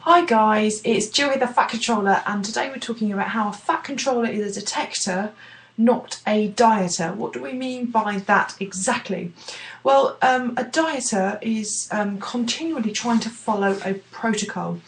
Hi guys, it's Jill here, the Fat Controller, and today we're talking about how a fat controller is a detector, not a dieter. What do we mean by that exactly? Well, a dieter is continually trying to follow a protocol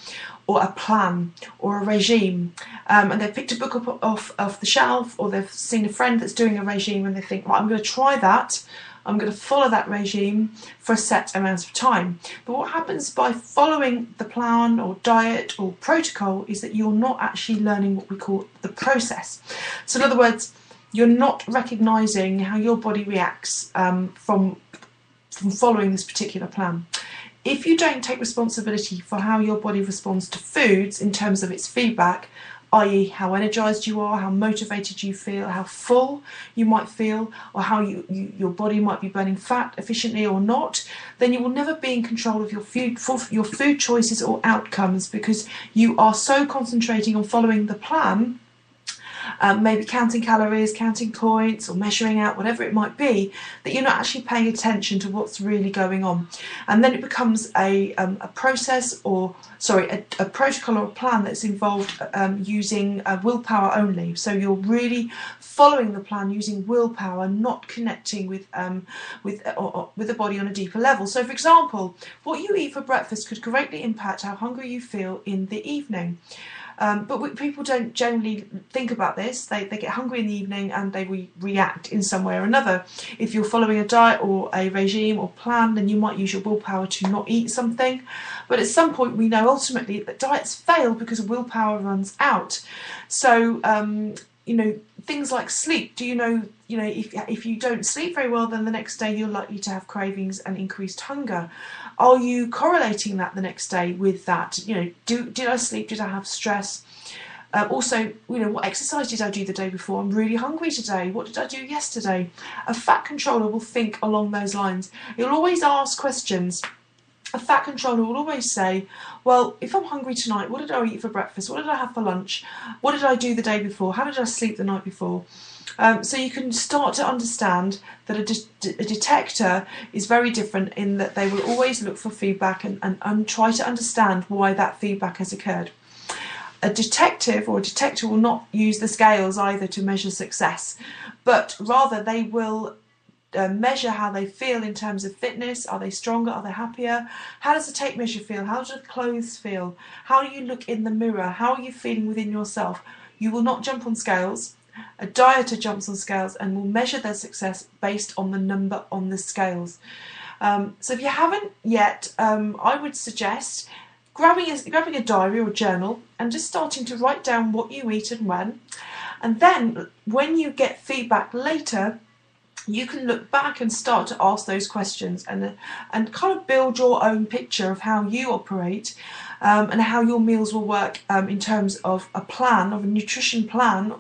or a plan or a regime, and they've picked a book up off the shelf, or they've seen a friend that's doing a regime and they think, right, I'm going to try that. I'm going to follow that regime for a set amount of time. But what happens by following the plan or diet or protocol is that you're not actually learning what we call the process. So in other words, you're not recognising how your body reacts from following this particular plan. If you don't take responsibility for how your body responds to foods in terms of its feedback, i.e. how energised you are, how motivated you feel, how full you might feel, or how your body might be burning fat efficiently or not, then you will never be in control of your food choices or outcomes, because you are so concentrating on following the plan, maybe counting calories, counting points, or measuring out, whatever it might be, that you're not actually paying attention to what's really going on. And then it becomes a process, or a protocol or a plan that's involved using willpower only. So you're really following the plan using willpower, not connecting with the body on a deeper level. So for example, what you eat for breakfast could greatly impact how hungry you feel in the evening. But people don't generally think about this. They get hungry in the evening and they react in some way or another. If you're following a diet or a regime or plan, then you might use your willpower to not eat something. But at some point we know ultimately that diets fail because willpower runs out. So things like sleep. Do you know if you don't sleep very well, then the next day you're likely to have cravings and increased hunger. Are you correlating that the next day with that? Did I sleep? Did I have stress? Also, what exercise did I do the day before? I'm really hungry today. What did I do yesterday? A fat controller will think along those lines. It'll always ask questions. A fat controller will always say, well, if I'm hungry tonight, what did I eat for breakfast? What did I have for lunch? What did I do the day before? How did I sleep the night before? So you can start to understand that a detector is very different in that they will always look for feedback and try to understand why that feedback has occurred. A detective or a detector will not use the scales either to measure success, but rather they will measure how they feel in terms of fitness. Are they stronger? Are they happier? How does the tape measure feel? How do the clothes feel? How do you look in the mirror? How are you feeling within yourself? You will not jump on scales. A dieter jumps on scales and will measure their success based on the number on the scales. So if you haven't yet, I would suggest grabbing a diary or journal and just starting to write down what you eat and when. And then when you get feedback later, you can look back and start to ask those questions and kind of build your own picture of how you operate and how your meals will work in terms of a plan, of a nutrition plan,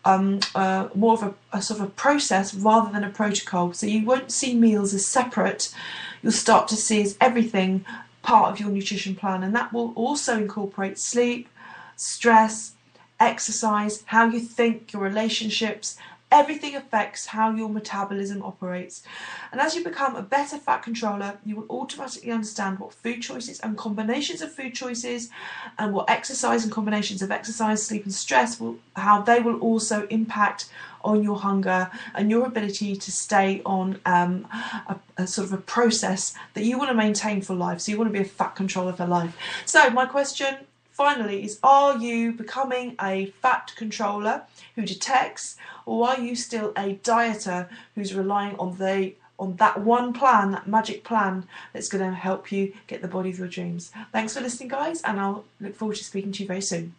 more of a sort of a process rather than a protocol. So you won't see meals as separate. You'll start to see as everything part of your nutrition plan, and that will also incorporate sleep, stress, exercise, how you think, your relationships. Everything affects how your metabolism operates. And as you become a better fat controller, you will automatically understand what food choices and combinations of food choices and what exercise and combinations of exercise, sleep and stress, how they will also impact on your hunger and your ability to stay on a sort of a process that you want to maintain for life. So you want to be a fat controller for life. So my question finally is, are you becoming a fat controller who detects, or are you still a dieter who's relying on that one plan, that magic plan that's going to help you get the body of your dreams? Thanks for listening, guys, and I'll look forward to speaking to you very soon.